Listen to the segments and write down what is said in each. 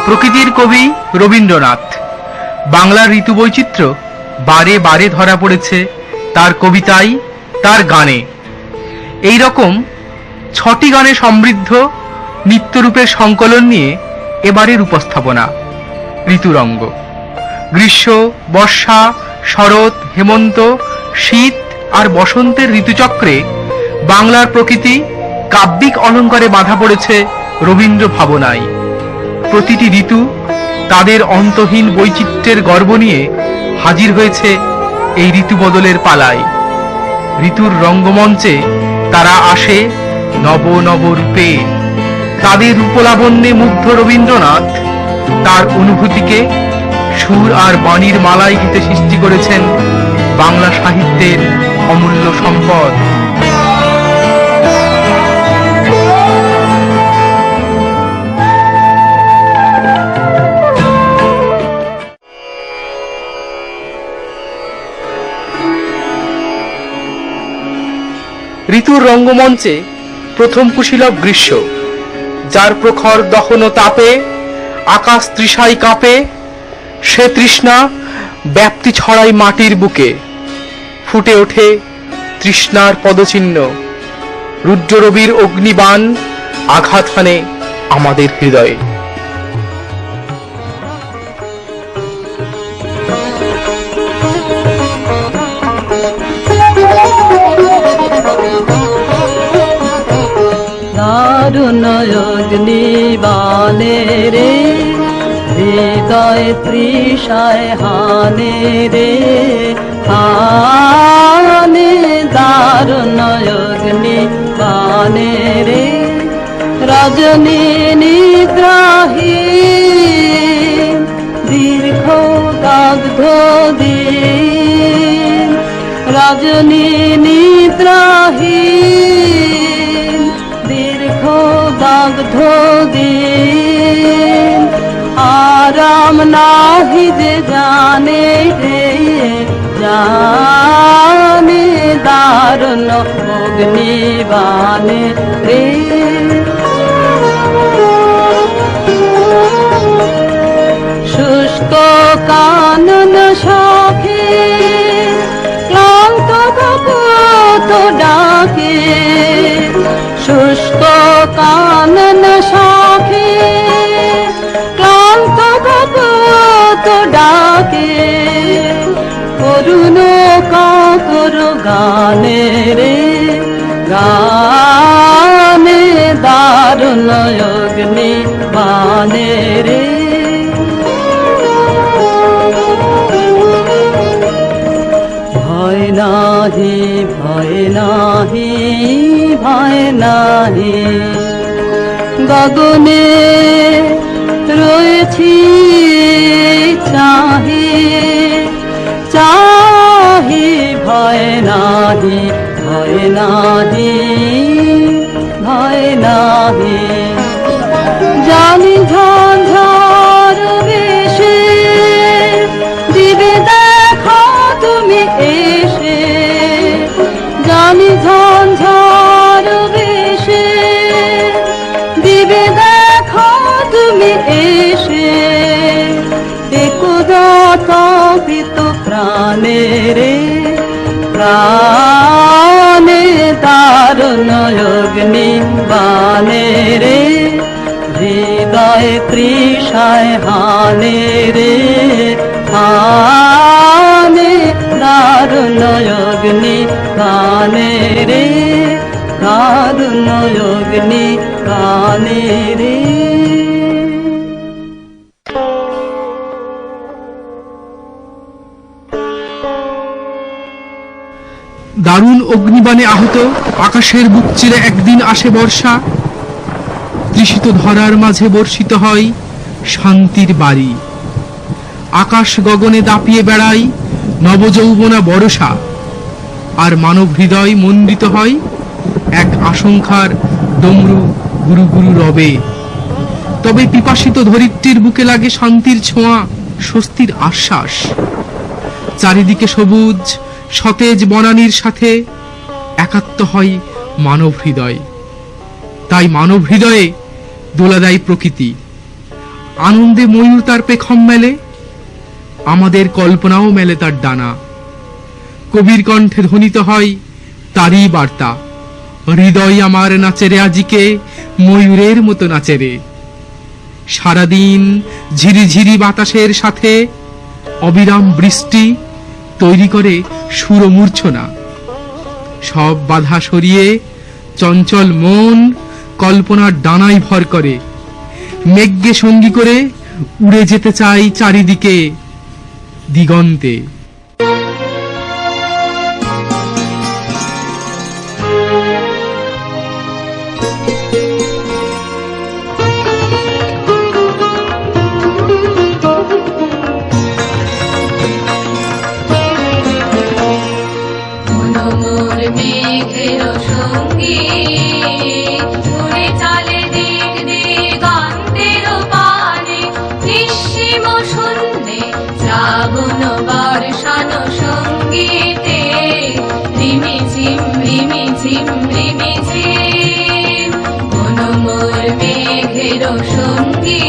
প্রকৃতির কবি রবীন্দ্রনাথ। বাংলার ঋতু বৈচিত্র্য বারে বারে ধরা পড়েছে তার কবিতায়, তার গানে। এই রকম 6টি গানে সমৃদ্ধ নিত্যরূপের সংকলন নিয়ে এবারের উপস্থাপনা ঋতুরঙ্গ। গ্রীষ্ম, বর্ষা, শরৎ, হেমন্ত, শীত আর বসন্তের ঋতুচক্রে বাংলার প্রকৃতি কাব্যিক অলঙ্কারে বাঁধা পড়েছে রবীন্দ্র ভাবনায়। প্রতিটি ঋতু তাদের অন্তহীন বৈচিত্র্যের গর্ব নিয়ে হাজির হয়েছে এই ঋতু বদলের পালায়। ঋতুর রঙ্গমঞ্চে তারা আসে নব নব রূপে। তাদের রূপলাবণ্যে মুগ্ধ রবীন্দ্রনাথ তার অনুভূতিকে সুর আর বাণীর মালায় গীতে সৃষ্টি করেছেন বাংলা সাহিত্যের অমূল্য সম্পদ। ঋতুর রঙ্গমঞ্চে প্রথম কুশীলব গ্রীষ্ম, যার প্রখর দহন তাপে আকাশ তৃষায় কাঁপে। সে তৃষ্ণা ব্যাপ্তি ছড়ায় মাটির বুকে, ফুটে ওঠে তৃষ্ণার পদচিহ্ন। রুদ্র রবির অগ্নিবাণ আঘাত হানে আমাদের হৃদয়ে। দারুণ অগ্নিবাণে রে, হৃদয় তৃষায় হানে রে, হানে দারুণ অগ্নিবাণে রে। রজনী নিদ্রাহীন দীর্ঘ দগ্ধ দিন, রজনী নিদ্রাহীন দীর্ঘ দগ্ধ দিন। আরাম নাহি যে জানে রে, জানে দারুণ অগ্নিবাণে রে। শুষ্ক কানন সখে ক্লান্ত কপোত ডাকে, শুষ্ক কানন সখে ক্লান্ত কপোত ডাকে। করুণ কাতর গানে রে, গানে দারুণ অগ্নিবাণে রে। ভয় নাহি ভয় নাহি ভয় নাহি, গগনে রয়েছি চাহি চাহি। ভয় নাহি ভয় নাহি ভয় নাহি, জানি ঝঞ্ঝার বেশে দিবে দেখা তুমি এসে। জানি ঝঞ্ঝার বেশে দিবে দেখা তুমি এসে। একদা তপিত প্রাণে রে, প্রাণে দারুণ অগ্নিবাণে রে। হৃদয় তৃষায় হানে রে, হানে দারুণ অগ্নিবাণে রে, দারুণ অগ্নিবাণে রে। দারুণ অগ্নিবাণে আহত আকাশের বুক চিরে একদিন আসে বর্ষা। তৃষিত ধরার মাঝে বর্ষিত হয় শান্তির বাড়ি। আকাশ গগনে দাপিয়ে বেড়ায় নবযৌবনা বরষা। আর মানব হৃদয় মন্ডিত হয় এক আশঙ্কার ডমরু গুরু গুরু রবে। তবে পিপাসিত ধরিত্রীর বুকে লাগে শান্তির ছোঁয়া, স্বস্তির আশ্বাস। চারিদিকে সবুজ সতেজ বনানীর সাথে একাত্ম হয় মানব হৃদয়। তাই মানব হৃদয়ে দোলা দেয় প্রকৃতি, আনন্দে ময়ূর তার পেখম মেলে, আমাদের কল্পনাও মেলে তার ডানা। কবির কণ্ঠে ধ্বনিত হয় তারই বার্তা, হৃদয় আমার নাচেরে আজিকে ময়ূরের মতো নাচেরে। সারাদিন ঝিরিঝিরি বাতাসের সাথে অবিরাম বৃষ্টি তৈরি করে সুরমূর্ছনা। সব বাধা সরিয়ে চঞ্চল মন কল্পনার ডানায় ভর করে, মেঘকে সঙ্গী করে উড়ে যেতে চাই চারিদিকে দিগন্তে। মেঘের সঙ্গী উড়ে চলে দিক দিগন্তের পানে, নিঃসীম শূন্যে শ্রাবণ বর্ষণ সঙ্গীতে রিমিঝিম রিমিঝিম রিমিঝিম মন মোর মেঘের সঙ্গী।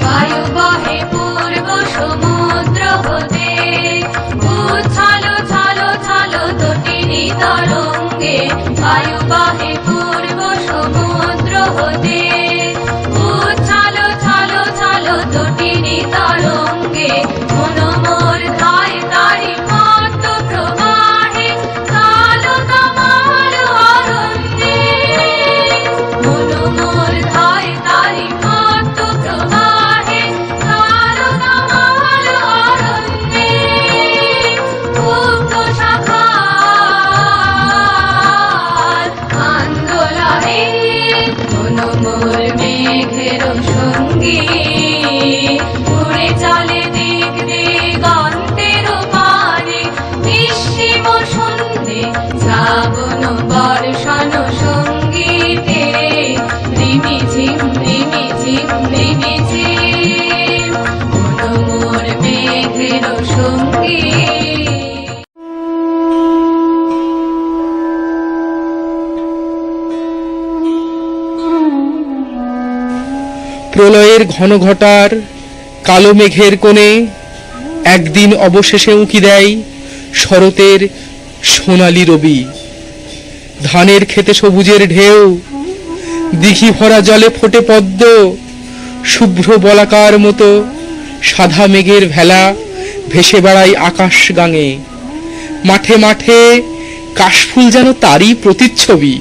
বায়ু বাহে পূর্ব সমুদ্র হতে, উচ্ছালো ছালো ছালো তটিনী তরঙ্গে, মন মোর ধায় তারি মত প্রবাহে, কালো কামাল অরণ্যে। মন মোর ধায় তারি মত প্রবাহে, কালো কামাল অরণ্যে। মুক্ত শাখা মোর মেঘের সঙ্গী উড়ে চলে দিক দিগন্তের পানে, নিঃসীম শূন্যে শ্রাবণ বর্ষণ সঙ্গীতে রিমিঝিম রিমিঝিম রিমিঝিম মন মোর মেঘের সঙ্গী। প্রলয়ের ঘন ঘটার কালো মেঘের কোণে একদিন অবশেষে উঁকি দেয় শরতের সোনালি রবি। ধানের ক্ষেতে সবুজের ঢেউ, দিঘি ভরা জলে ফোটে পদ্ম, শুভ্র বলাকার মতো সাদা মেঘের ভেলা ভেসে বেড়ায় আকাশ গাঙে। মাঠে মাঠে কাশফুল যেন তারই প্রতিচ্ছবি।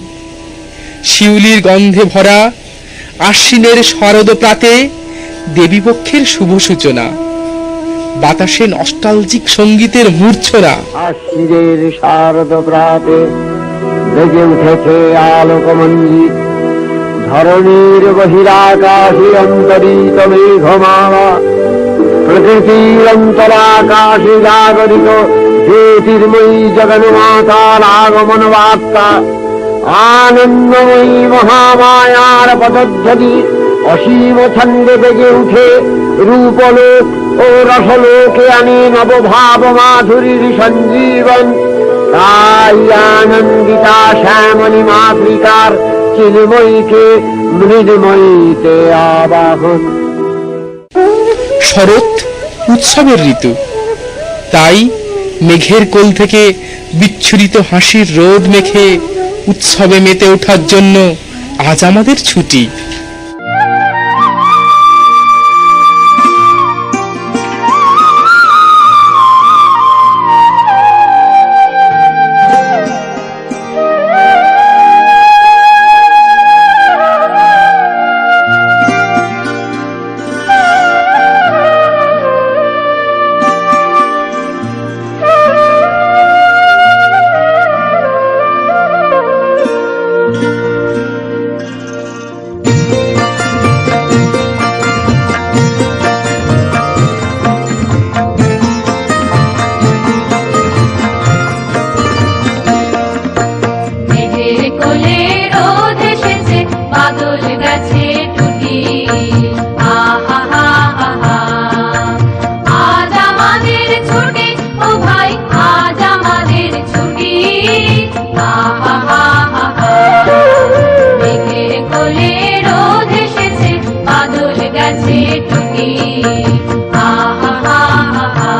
শিউলির গন্ধে ভরা আশ্বিনের শরদ প্রাতে দেবীপক্ষের শুভ সূচনা, বাতাসে নস্টালজিক সঙ্গীতের মূর্ছনা। আশ্বিনের শারদ প্রাতে বেজে উঠেছে আলোকমঞ্জিত, ধরণীর বহিরাকাশে অন্তরিত মেঘমালা, প্রকৃতির অন্তরাকাশে জাগরিত জ্যোতির্ময়ী জগন্মাতার আগমন বার্তা। আনন্দময়ী মহামায়ার পদধ্বনি অসীম ছন্দে বেজে উঠে রূপলোক ও রসলোকে আনে নবভাব মাধুরীর সঞ্জীবন। তাই আনন্দিতা শ্যামণী মাতৃকার চিন্ময়ীকে মৃন্ময়ীতে আবাহন। শরৎ উৎসবের ঋতু, তাই মেঘের কোল থেকে বিচ্ছুরিত হাসির রোদ মেখে উৎসবে মেতে ওঠার জন্য আজ আমাদের ছুটি। মেঘের কোলে রোদ এসেছে, বাদল গেছে টুটি। আহা হা হা হা, আজ আমাদের ছুটি, ও ভাই আজ আমাদের ছুটি। আহা হা হা হা, মেঘের কোলে রোদ এসেছে, বাদল গেছে টুটি। আহা হা হা হা।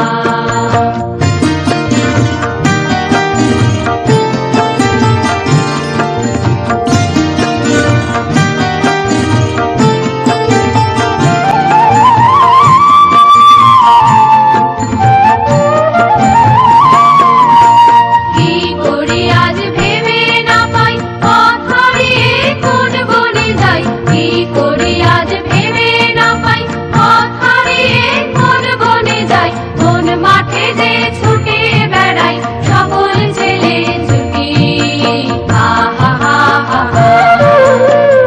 কি করি আজ ভেবে না পাই, পথ হারিয়ে কোন বনে যাই। কি করি আজ ভেবে না পাই, পথ হারিয়ে কোন বনে যাই। কোন মাঠে যে ছুটে বেড়াই, সকল ছেলে ছুটি। আহা হা হা হা,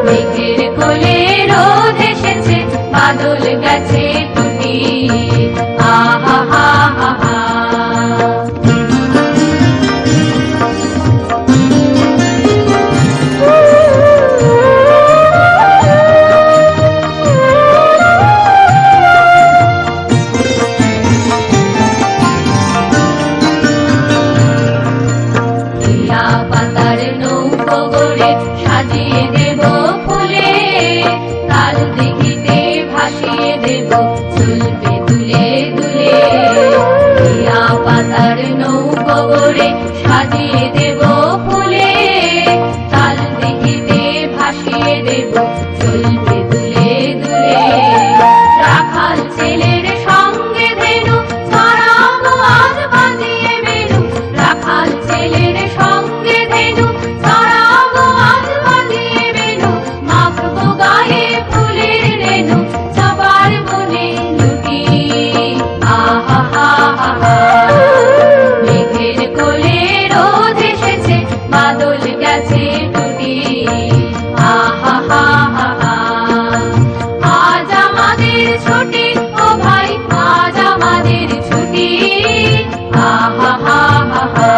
মেঘের কোলে রোদ এসেছে, বাদল গেছে টুটি। আহা হা হা হা। টিয়া পাতার নৌকো গড়ে সাজিয়ে দেব ফুলে, কাল দিঘিতে ভাসিয়ে দেব চলবে দুলে দুলে। টিয়া পাতার নৌকো গড়ে সাজিয়ে দেব ফুলে, কাল দিঘিতে ভাসিয়ে দেব চলবে দুলে দুলে। রাখাল ছেলের সঙ্গে ধেনু, ছড়াবো আজ বাজিয়ে বেনু। রাখাল ছেলের সঙ্গে ধেনু, ছড়াবো আজ বাজিয়ে বেনু। মাখবো গায়ে ফুলের রেণু, সবার মনে লুটি। আহা হা হা হা, মেঘের কোলে রোদ এসেছে, বাদল গেছে টুটি। আহা হা হা হা, আজ আমাদের ছুটি, ও ভাই আজ আমাদের ছুটি। আহা হা হা হা,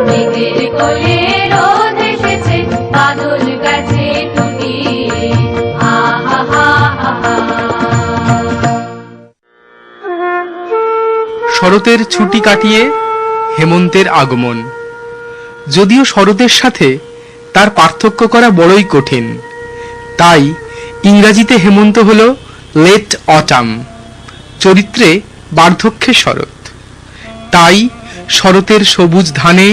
মেঘের কোলে রোদ এসেছে, বাদল গেছে টুটি। আহা হা হা হা। শরতের ছুটি কাটিয়ে হেমন্তের আগমন। যদিও শরতের সাথে তার পার্থক্য করা বড়ই কঠিন, তাই ইংরাজিতে হেমন্ত হল লেট অটাম, চরিত্রে বার্ধক্যের শরৎ। তাই শরতের সবুজ ধানে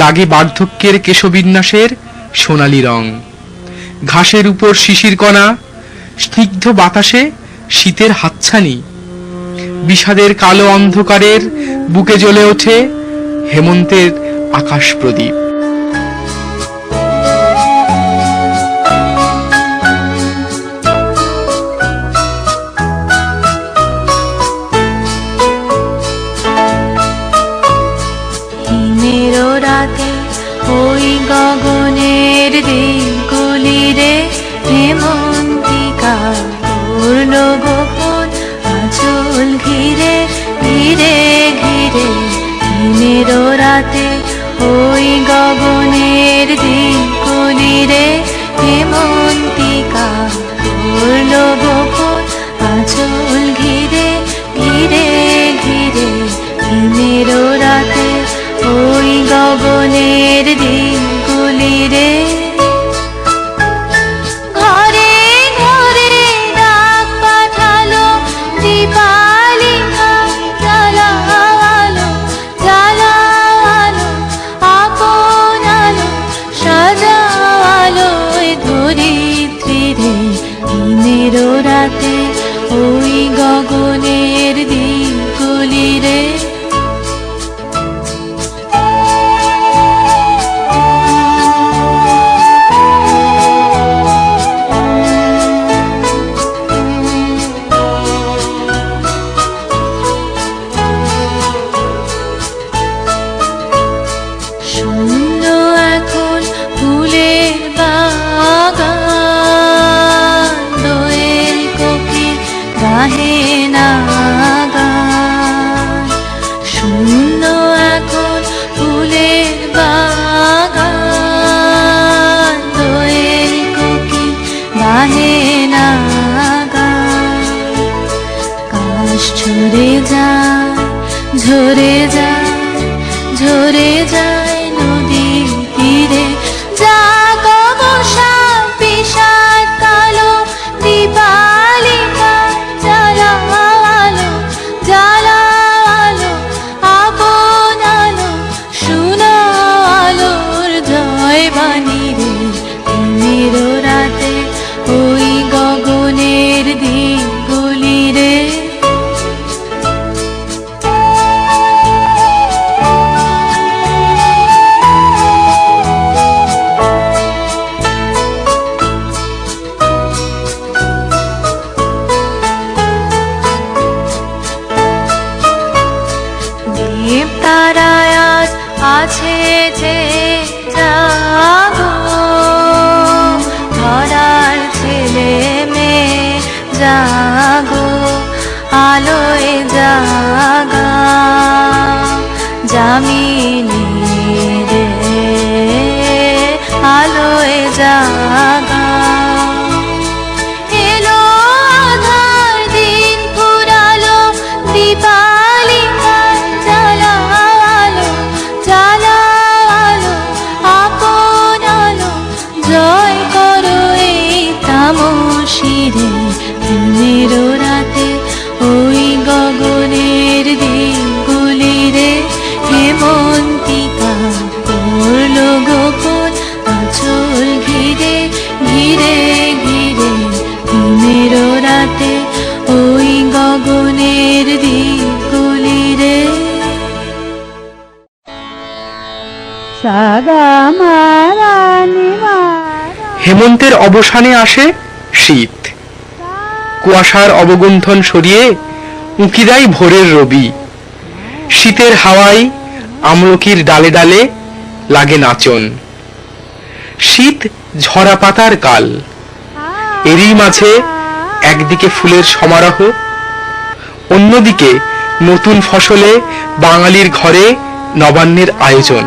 লাগে বার্ধক্যের কেশবিন্যাসের সোনালি রং। ঘাসের উপর শিশির কণা, স্নিগ্ধ বাতাসে শীতের হাতছানি। বিষাদের কালো অন্ধকারের বুকে জ্বলে ওঠে হেমন্তের আকাশ প্রদীপ। হিমের রাতে ওই গগনের দিকগুলিরে হেমন্তিকা পূর্ণ গোপন আঁচল ঘিরে ঘিরে ঘিরে। হিমের রাতে ওই গগনের দিকগুলিরে হেমন্তিকা গগনের দিকগুলি রে ঘরে ঘরে ডাক পাঠালো দীপালিকা জ্বালালো জ্বালালো আপন আলো সাজালো ধরিত্রী রে দিনের রাতে ওই গগনের দিকগুলি রে শূন্য এখন ফুলের বাগান দোয়েল কোকিল গাহে না গান শূন্য এখন ফুলের বাগান দোয়েল কোকিল গাহে না গান কাশ ঝরে যায় ঝরে যায় ঝরে যায় নদীর তীরে জাগো বসাক বিষাদ কালো দীপালিকা জ্বালালো জ্বালালো আপন আলো শোনা আলোর জয় বাণী রে দিনের রাতে ওই গগনের দিকগুলি রে দেব তারায় আজ আছে যে জাগো ধরার ছেলে মেয়ে জাগো আলোয় জাগা যামিনী রে আলোয় জাগা এলো আধার দিন ফুরালো দীপালিকা জ্বালালো জ্বালালো আপন আলো জয় করো এই তামসিরে দিনের রাতে ওই গগনের দিকগুলি রে হেমন্তিকা করল গোপন আঁচল ঘিরে ঘিরে ঘিরে দিনের রাতে ওই গগনের দিকগুলি রে সাগা মারানি হেমন্তের অবসানে আসে শীত কুয়াশার অবগুণ্ঠন সরিয়ে উঁকি দেয় ভোরের রবি শীতের হাওয়ায় আমলকির ডালে ডালে লাগে নাচন শীত ঝরা পাতার কাল এরই মাঝে একদিকে ফুলের সমারোহ অন্যদিকে নতুন ফসলে বাঙালির ঘরে নবান্নের আয়োজন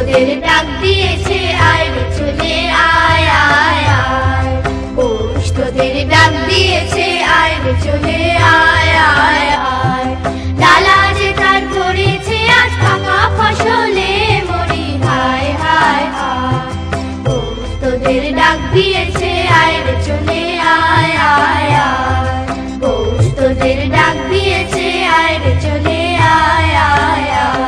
তোদের ডাক দিয়েছে আয় রে চলে আয় আয় আয় তোদের ডাক দিয়েছে আয় রে চলে আয় আয় আয় ডালা যে তার পড়েছে আজ ফাঁকা ফসলে মরি হায় হায় হায় তোদের ডাক দিয়েছে আয় রে চলে আয় আয় আয় তোদের ডাক দিয়েছে আয় রে চলে আয় আয় আয়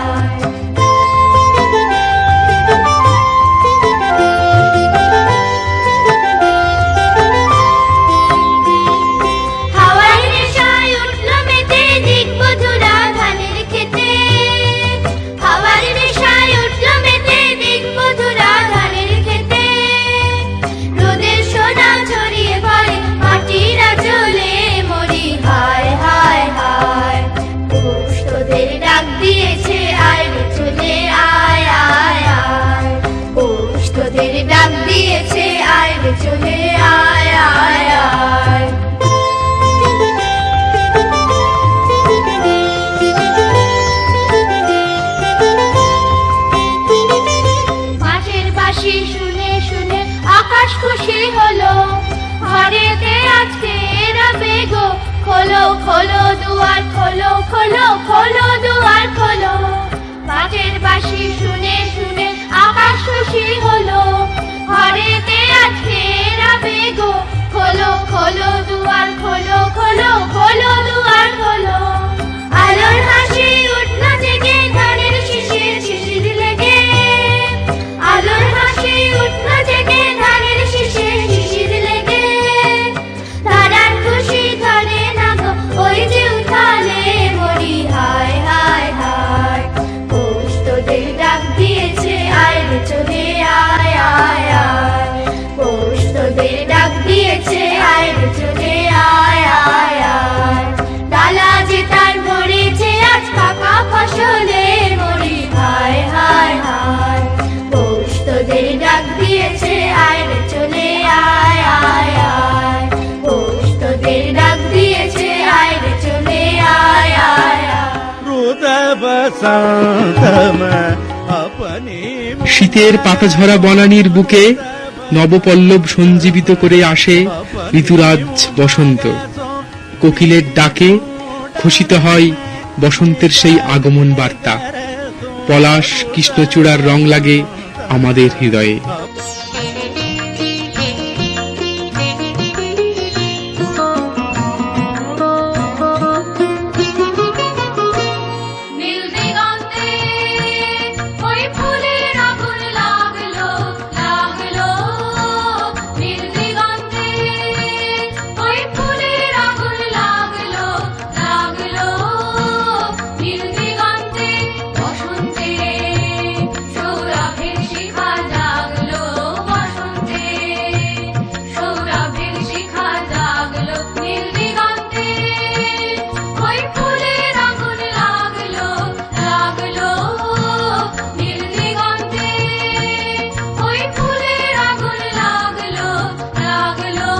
চলে আয় আয় আয় খোলো দুয়ার খোলো খোলো খোলো দুয়ার খোলো মাঠের বাঁশি শুনে শুনে আকাশ খুশি হলো ঘরেতে আজকে রাবে গো খোলো খোলো দুয়ার খোলো খোলো খোলো দুয়ার খোলো আলোর হাসি উঠলো জেগে ধানের শিশির শিশির লেগে আলোর হাসি উঠলো জেগে ধানের শিশির শিশির লেগে ধারার খুশি ধরে না গো ওই যে উঠালে মরি হায় হায় হায় পৌষ তোদের ডাক দিয়েছে আয় রে চলে আয় আয় আয় পৌষ তোদের ডাক দিয়েছে আয় রে চলে আয় আয় আয় ডালা যে তার ভরেছে আজ পাকা ফসলে মরি হায় হায় হায় পৌষ তোদের ডাক দিয়েছে আয় রে চলে আয় আয় আয় পৌষ তোদের ডাক দিয়েছে আয় রে চলে আয় আয় আয় रुद बसंत में अपनी শীতের পাতাঝরা বনানীর বুকে নবপল্লব সঞ্জীবিত করে আসে ঋতুরাজ বসন্ত। কোকিলের ডাকে ঘোষিত হয় বসন্তের সেই আগমন বার্তা। পলাশ কৃষ্ণচূড়ার রং লাগে আমাদের হৃদয়ে। নীল দিগন্তে ওই ফুলের আগুন লাগলো লাগলো নীল দিগন্তে ওই ফুলের আগুন লাগলো লাগলো নীল দিগন্তে বসন্তে সৌরভের শিখা জাগলো বসন্তে সৌরভের শিখা জাগলো নীল দিগন্তে ওই ফুলের আগুন লাগলো লাগলো নীল দিগন্তে ওই ফুলের আগুন লাগলো লাগলো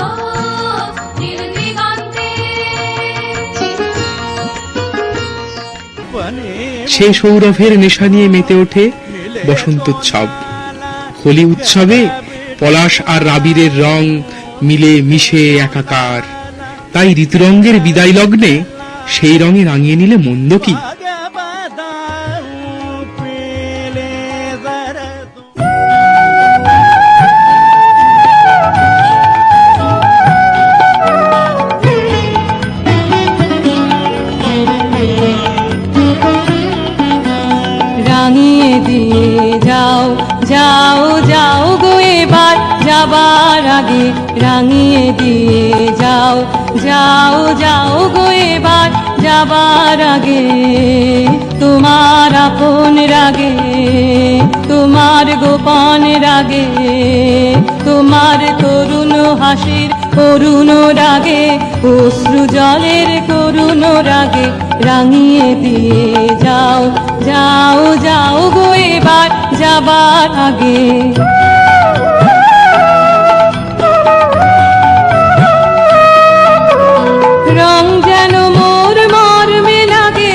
নীল দিগন্তে अपने সে সৌরভের নেশা নিয়ে মেতে ওঠে বসন্তোৎসব। হোলি উৎসবে পলাশ আর রাবিরের রং মিলে মিশে একাকার। তাই ঋতুরঙ্গের বিদায় লগ্নে সেই রঙে রাঙিয়ে নিলে মন্দ কি? आगे बताऊं पीले जरद রাঙিয়ে দিয়ে যাও যাও যাও গো এবার যাবার আগে রাঙিয়ে দিয়ে যাও যাও যাও গো এবার যাবার আগে তোমার আপন রাগে তোমার গোপন রাগে তোমার তরুণ হাসির করুণ রাগে অশ্রু জলের করুণ রাগে রাঙিয়ে দিয়ে যাও যাও যাও গো এবার যাবার আগে রং যেন মোর মর্মে লাগে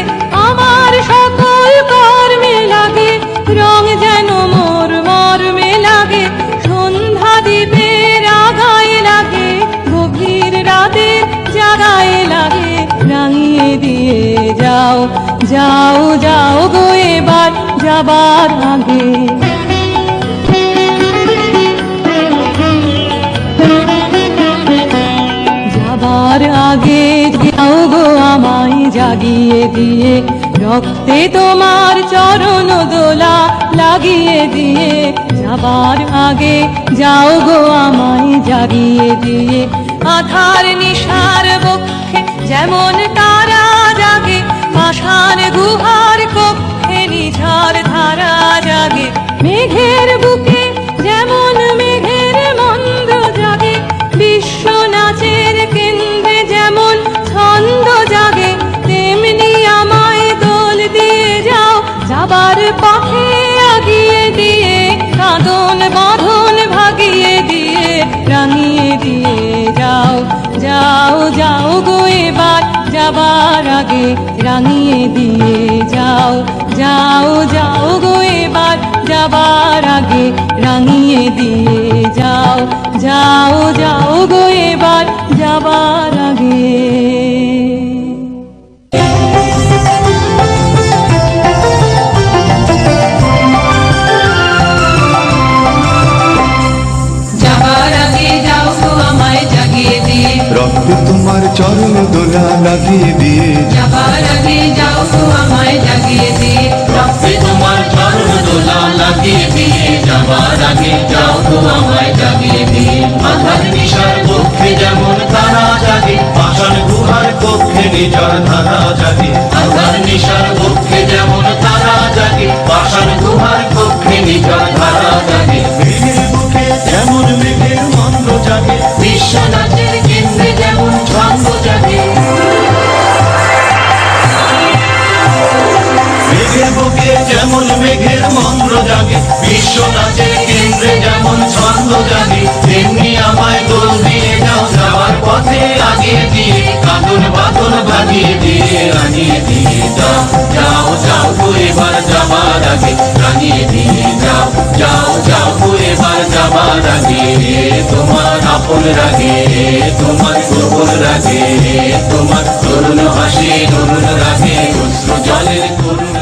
আমার সকল কর্মে লাগে রং যেন মোর মর্মে লাগে সন্ধ্যা দ্বীপের আগায় লাগে গভীর রাতের জাগায় লাগে রাঙিয়ে দিয়ে যাও যাও যাও গো এবার যাবার আগে যাবার আগে যাও গো আমায় জাগিয়ে দিয়ে রক্তে তোমার চরণ দোলা লাগিয়ে দিয়ে যাবার আগে যাও গো আমায় জাগিয়ে দিয়ে আধার নিশার বক্ষে যেমন তারা জাগে পাষাণ গুহার কক্ষে নিঝার ধারা জাগে মেঘের বুকে যেমন মেঘের মন্দ জাগে বিশ্ব নাচের কেন্দ্রে যেমন ছন্দ জাগে তেমনি আমায় দোল দিয়ে যাও যাবার পথে আগিয়ে দিয়ে কাঁদন বাঁধন ভাগিয়ে দিয়ে রাঙিয়ে দিয়ে যাও যাও যাও গো এবার যাবার আগে রাঙিয়ে দিয়ে যাও যাও যাও গো এবার যাবার আগে রাঙিয়ে দিয়ে যাও যাও যাও গো এবার যাবার আগে চরণ দোলা লাগিয়ে দিয়ে যাবার আগে যাও গো আমায় জাগিয়ে দিয়ে রক্তে তোমার চরণ দোলা লাগিয়ে দিয়ে যাবার আগে যাও গো আমায় জাগিয়ে দিয়ে আধার নিশার পক্ষে যেমন তারা জাগে পাষাণ গুহার পক্ষে নিজর ধারা জাগে আধার নিশার পক্ষে যেমন তারা জাগে পাষাণ গুহার পক্ষে নিজর ধারা জাগে মেঘের বুকে যেমন মেঘের মন্দ্র জাগে বিশ্বনাথের কেন্দ্রে যেমন ছন্দ জাগে মেঘের বুকে যেমন মেঘের মন্দ্র জাগে বিশ্বনাথের কেন্দ্রে যেমন ছন্দ জাগে তেমনি আমায় দোল দিয়ে যাও যাওয়ার পথে আগিয়ে দিয়ে কাঁদন বাঁধন ভাগিয়ে দিয়ে রানিয়ে দিয়ে যাও যাও যাও গো এবার যাবার আগে রানিয়ে দিয়ে যাও যাও যাও গো এবার যাবার আগে তোমার আপন রাগে তোমার গোপন রাগে তোমার তরুণ হাসি তরুণ রাগে অশ্রু জলের করুণ